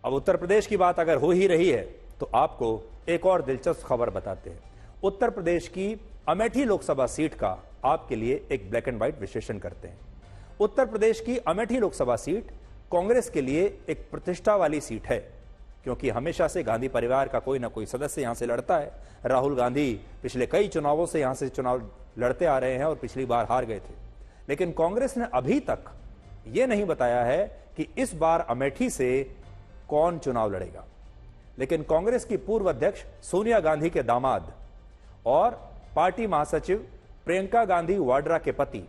अब उत्तर प्रदेश की बात अगर हो ही रही है तो आपको एक और दिलचस्प खबर बताते हैं। उत्तर प्रदेश की अमेठी लोकसभा सीट का आपके लिए एक ब्लैक एंड व्हाइट विश्लेषण करते हैं। उत्तर प्रदेश की अमेठी लोकसभा सीट कांग्रेस के लिए एक प्रतिष्ठा वाली सीट है, क्योंकि हमेशा से गांधी परिवार का कोई ना कोई सदस्य यहां से लड़ता है। राहुल गांधी पिछले कई चुनावों से यहां से चुनाव लड़ते आ रहे हैं और पिछली बार हार गए थे। लेकिन कांग्रेस ने अभी तक यह नहीं बताया है कि इस बार अमेठी से कौन चुनाव लड़ेगा। लेकिन कांग्रेस की पूर्व अध्यक्ष सोनिया गांधी के दामाद और पार्टी महासचिव प्रियंका गांधी वाड्रा के पति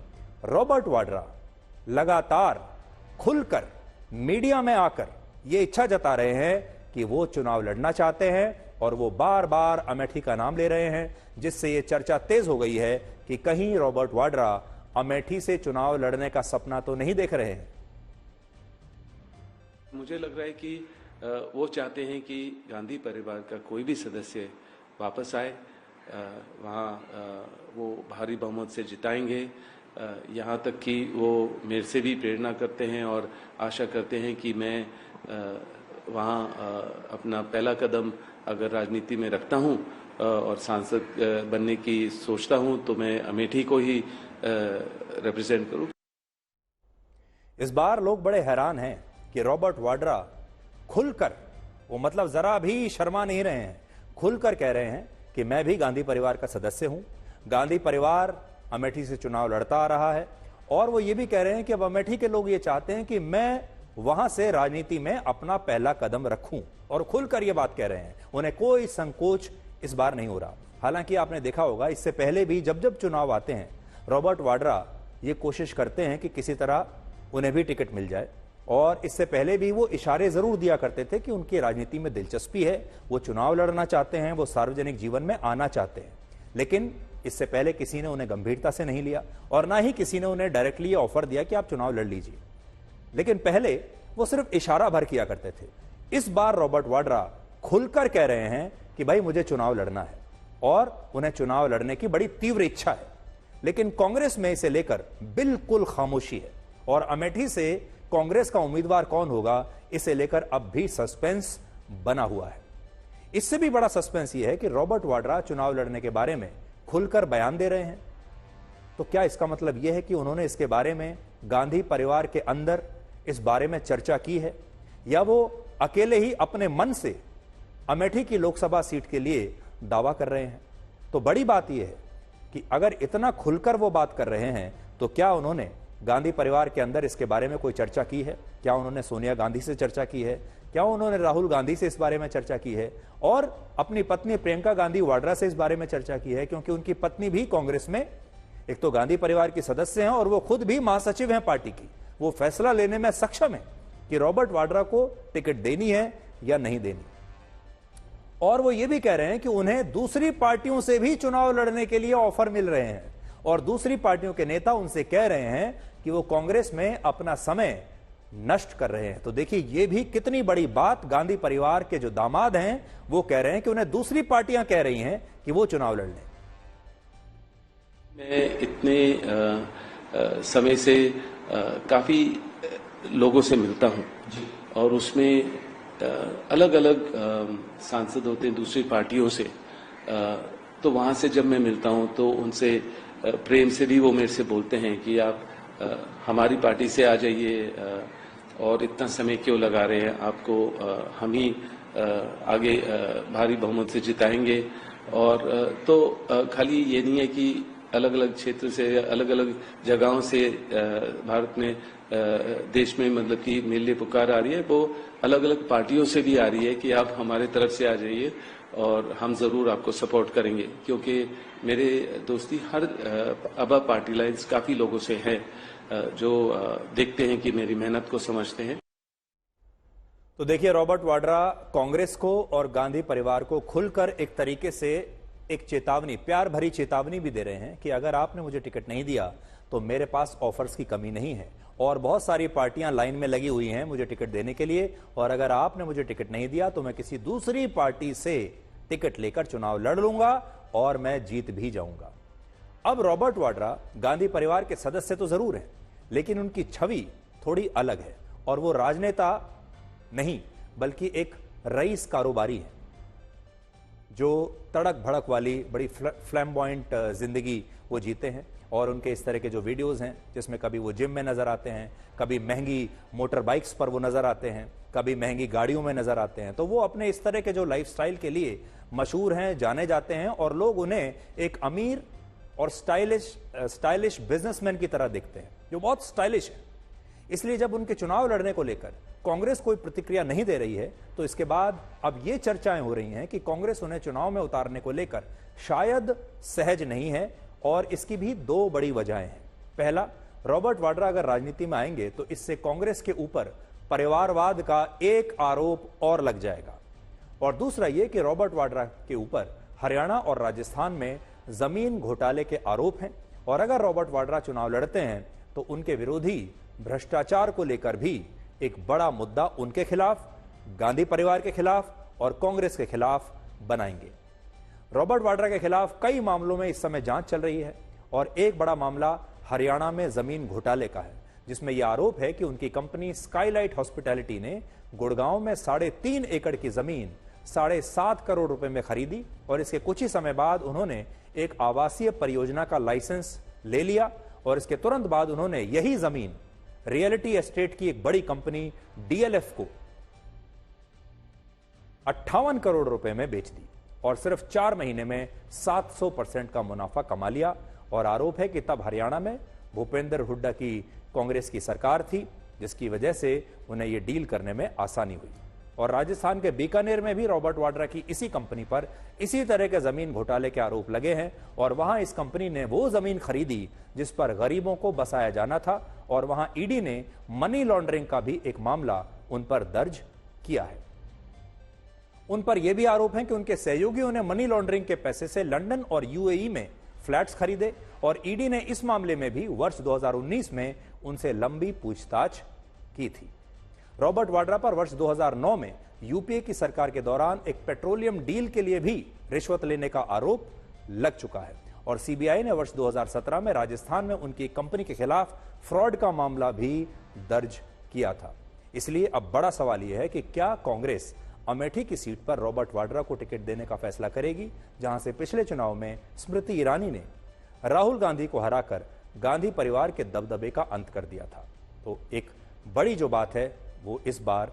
रॉबर्ट वाड्रा लगातार खुलकर मीडिया में आकर यह इच्छा जता रहे हैं कि वो चुनाव लड़ना चाहते हैं और वो बार बार अमेठी का नाम ले रहे हैं, जिससे यह चर्चा तेज हो गई है कि कहीं रॉबर्ट वाड्रा अमेठी से चुनाव लड़ने का सपना तो नहीं देख रहे हैं। मुझे लग रहा है कि वो चाहते हैं कि गांधी परिवार का कोई भी सदस्य वापस आए, वहाँ वो भारी बहुमत से जिताएंगे। यहाँ तक कि वो मेरे से भी प्रेरणा करते हैं और आशा करते हैं कि मैं वहाँ अपना पहला कदम अगर राजनीति में रखता हूँ और सांसद बनने की सोचता हूँ तो मैं अमेठी को ही रिप्रेजेंट करूँ। इस बार लोग बड़े हैरान हैं कि रॉबर्ट वाड्रा खुलकर, वो मतलब जरा भी शर्मा नहीं रहे हैं, खुलकर कह रहे हैं कि मैं भी गांधी परिवार का सदस्य हूं, गांधी परिवार अमेठी से चुनाव लड़ता आ रहा है। और वो ये भी कह रहे हैं कि अब अमेठी के लोग ये चाहते हैं कि मैं वहां से राजनीति में अपना पहला कदम रखूं, और खुलकर ये बात कह रहे हैं। उन्हें कोई संकोच इस बार नहीं हो रहा। हालांकि आपने देखा होगा इससे पहले भी जब जब चुनाव आते हैं रॉबर्ट वाड्रा ये कोशिश करते हैं कि किसी तरह उन्हें भी टिकट मिल जाए, और इससे पहले भी वो इशारे जरूर दिया करते थे कि उनकी राजनीति में दिलचस्पी है, वो चुनाव लड़ना चाहते हैं, वो सार्वजनिक जीवन में आना चाहते हैं। लेकिन इससे पहले किसी ने उन्हें गंभीरता से नहीं लिया और ना ही किसी ने उन्हें डायरेक्टली ऑफर दिया कि आप चुनाव लड़ लीजिए। लेकिन पहले वो सिर्फ इशारा भर किया करते थे। इस बार रॉबर्ट वाड्रा खुलकर कह रहे हैं कि भाई मुझे चुनाव लड़ना है, और उन्हें चुनाव लड़ने की बड़ी तीव्र इच्छा है। लेकिन कांग्रेस में इसे लेकर बिल्कुल खामोशी है, और अमेठी से कांग्रेस का उम्मीदवार कौन होगा इसे लेकर अब भी सस्पेंस बना हुआ है। इससे भी बड़ा सस्पेंस यह है कि रॉबर्ट वाड्रा चुनाव लड़ने के बारे में खुलकर बयान दे रहे हैं। तो क्या इसका मतलब यह है कि उन्होंने इसके बारे में गांधी परिवार के अंदर इस बारे में चर्चा की है, या वो अकेले ही अपने मन से अमेठी की लोकसभा सीट के लिए दावा कर रहे हैं? तो बड़ी बात यह है कि अगर इतना खुलकर वो बात कर रहे हैं तो क्या उन्होंने गांधी परिवार के अंदर इसके बारे में कोई चर्चा की है? क्या उन्होंने सोनिया गांधी से चर्चा की है? क्या उन्होंने राहुल गांधी से इस बारे में चर्चा की है? और अपनी पत्नी प्रियंका गांधी वाड्रा से इस बारे में चर्चा की है? क्योंकि उनकी पत्नी भी कांग्रेस में एक तो गांधी परिवार की सदस्य हैं और वो खुद भी महासचिव हैं पार्टी की। वो फैसला लेने में सक्षम है कि रॉबर्ट वाड्रा को टिकट देनी है या नहीं देनी। और वो ये भी कह रहे हैं कि उन्हें दूसरी पार्टियों से भी चुनाव लड़ने के लिए ऑफर मिल रहे हैं, और दूसरी पार्टियों के नेता उनसे कह रहे हैं कि वो कांग्रेस में अपना समय नष्ट कर रहे हैं। तो देखिए ये भी कितनी बड़ी बात। गांधी परिवार के जो दामाद हैं वो कह रहे हैं कि उन्हें दूसरी पार्टियां कह रही हैं कि वो चुनाव लड़ लें। मैं इतने समय से काफी लोगों से मिलता हूं, और उसमें अलग अलग सांसद होते हैं दूसरी पार्टियों से। तो वहां से जब मैं मिलता हूं तो उनसे प्रेम से भी वो मेरे से बोलते हैं कि आप हमारी पार्टी से आ जाइए, और इतना समय क्यों लगा रहे हैं, आपको हम ही आगे भारी बहुमत से जिताएंगे। और तो खाली ये नहीं है कि अलग अलग क्षेत्र से, अलग अलग जगहों से भारत में देश में मतलब कि मेरे लिए पुकार आ रही है, वो अलग अलग पार्टियों से भी आ रही है कि आप हमारे तरफ से आ जाइए और हम जरूर आपको सपोर्ट करेंगे। क्योंकि मेरे दोस्ती हर अबा पार्टी लाइन्स काफी लोगों से है जो देखते हैं कि मेरी मेहनत को समझते हैं। तो देखिए रॉबर्ट वाड्रा कांग्रेस को और गांधी परिवार को खुलकर एक तरीके से एक चेतावनी, प्यार भरी चेतावनी भी दे रहे हैं कि अगर आपने मुझे टिकट नहीं दिया तो मेरे पास ऑफर्स की कमी नहीं है, और बहुत सारी पार्टियां लाइन में लगी हुई हैं मुझे टिकट देने के लिए, और अगर आपने मुझे टिकट नहीं दिया तो मैं किसी दूसरी पार्टी से टिकट लेकर चुनाव लड़ लूंगा और मैं जीत भी जाऊंगा। अब रॉबर्ट वाड्रा गांधी परिवार के सदस्य तो जरूर हैं, लेकिन उनकी छवि थोड़ी अलग है, और वो राजनेता नहीं बल्कि एक रईस कारोबारी है जो तड़क भड़क वाली बड़ी फ्लैम्बॉयंट जिंदगी वो जीते हैं। और उनके इस तरह के जो वीडियोस हैं जिसमें कभी वो जिम में नजर आते हैं, कभी महंगी मोटर बाइक्स पर वो नजर आते हैं, कभी महंगी गाड़ियों में नजर आते हैं, तो वो अपने इस तरह के जो लाइफस्टाइल के लिए मशहूर हैं, जाने जाते हैं और लोग उन्हें एक अमीर और स्टाइलिश बिजनेसमैन की तरह दिखते हैं जो बहुत स्टाइलिश है। इसलिए जब उनके चुनाव लड़ने को लेकर कांग्रेस कोई प्रतिक्रिया नहीं दे रही है तो इसके बाद अब ये चर्चाएं हो रही हैं कि कांग्रेस उन्हें चुनाव में उतारने को लेकर शायद सहज नहीं है। और इसकी भी दो बड़ी वजहें हैं। पहला, रॉबर्ट वाड्रा अगर राजनीति में आएंगे तो इससे कांग्रेस के ऊपर परिवारवाद का एक आरोप और लग जाएगा। और दूसरा यह कि रॉबर्ट वाड्रा के ऊपर हरियाणा और राजस्थान में जमीन घोटाले के आरोप हैं और अगर रॉबर्ट वाड्रा चुनाव लड़ते हैं तो उनके विरोधी भ्रष्टाचार को लेकर भी एक बड़ा मुद्दा उनके खिलाफ, गांधी परिवार के खिलाफ और कांग्रेस के खिलाफ बनाएंगे। रॉबर्ट वाड्रा के खिलाफ कई मामलों में इस समय जांच चल रही है और एक बड़ा मामला हरियाणा में जमीन घोटाले का है जिसमें यह आरोप है कि उनकी कंपनी स्काईलाइट हॉस्पिटैलिटी ने गुड़गांव में 3.5 एकड़ की जमीन 7.5 करोड़ रुपए में खरीदी और इसके कुछ ही समय बाद उन्होंने एक आवासीय परियोजना का लाइसेंस ले लिया और इसके तुरंत बाद उन्होंने यही जमीन रियलिटी एस्टेट की एक बड़ी कंपनी डीएलएफ को 58 करोड़ रुपए में बेच दी और सिर्फ 4 महीने में 700% का मुनाफा कमा लिया। और आरोप है कि तब हरियाणा में भूपेंद्र हुड्डा की कांग्रेस की सरकार थी जिसकी वजह से उन्हें यह डील करने में आसानी हुई। और राजस्थान के बीकानेर में भी रॉबर्ट वाड्रा की इसी कंपनी पर इसी तरह के जमीन घोटाले के आरोप लगे हैं और वहां इस कंपनी ने वो जमीन खरीदी जिस पर गरीबों को बसाया जाना था और वहां ईडी ने मनी लॉन्ड्रिंग का भी एक मामला उन पर दर्ज किया है। उन पर यह भी आरोप है कि उनके सहयोगियों ने मनी लॉन्ड्रिंग के पैसे से लंदन और यूएई में फ्लैट्स खरीदे और ईडी ने इस मामले में भी वर्ष 2019 में उनसे लंबी पूछताछ की थी। रॉबर्ट वाड्रा पर वर्ष 2009 में यूपीए की सरकार के दौरान एक पेट्रोलियम डील के लिए भी रिश्वत लेने का आरोप लग चुका है और सीबीआई ने वर्ष 2017 में राजस्थान में उनकी कंपनी के खिलाफ फ्रॉड का मामला भी दर्ज किया था। इसलिए अब बड़ा सवाल यह है कि क्या कांग्रेस अमेठी की सीट पर रॉबर्ट वाड्रा को टिकट देने का फैसला करेगी, जहां से पिछले चुनाव में स्मृति ईरानी ने राहुल गांधी को हराकर गांधी परिवार के दबदबे का अंत कर दिया था। तो एक बड़ी जो बात है वो इस बार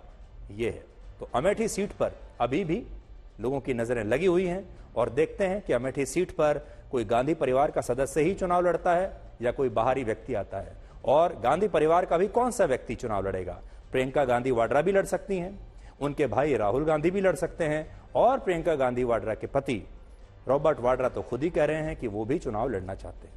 ये है। तो अमेठी सीट पर अभी भी लोगों की नजरें लगी हुई हैं और देखते हैं कि अमेठी सीट पर कोई गांधी परिवार का सदस्य ही चुनाव लड़ता है या कोई बाहरी व्यक्ति आता है। और गांधी परिवार का भी कौन सा व्यक्ति चुनाव लड़ेगा? प्रियंका गांधी वाड्रा भी लड़ सकती हैं, उनके भाई राहुल गांधी भी लड़ सकते हैं और प्रियंका गांधी वाड्रा के पति रॉबर्ट वाड्रा तो खुद ही कह रहे हैं कि वो भी चुनाव लड़ना चाहते हैं।